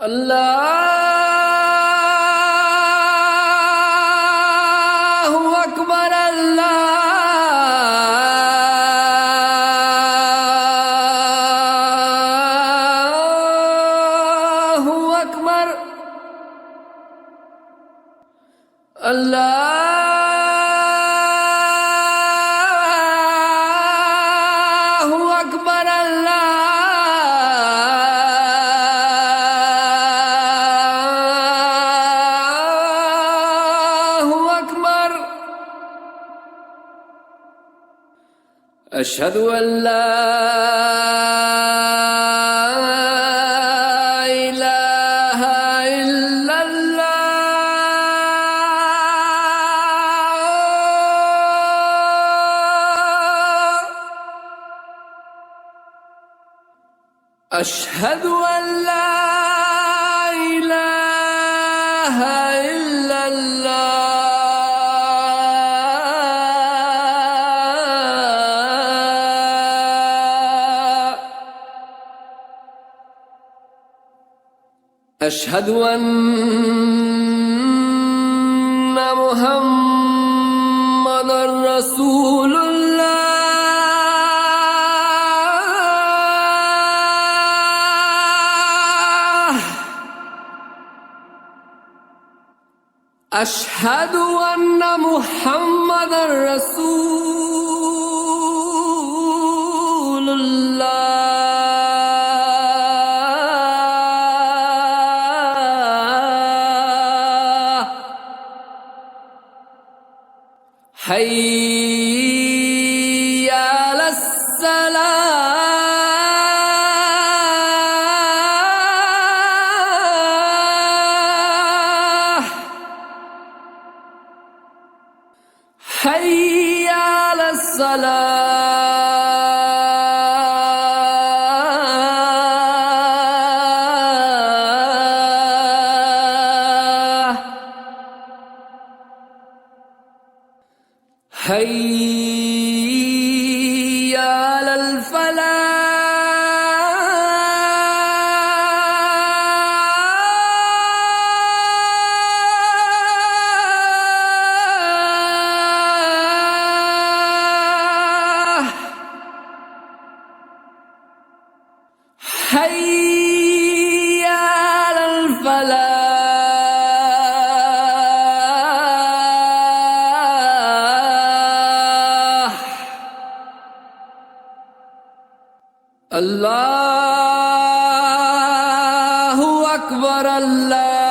الله أكبر. الله أكبر. الله أكبر. الله أكبر. أشهد أن لا إله إلا الله. أشهد أن لا إله إلا الله. أشهد أن محمدًا رسول الله. أشهد أن محمدًا رسول الله. حي على الصلاة. حي على الصلاة. حي على الفلاح. حي على الفلاح. الله أكبر. الله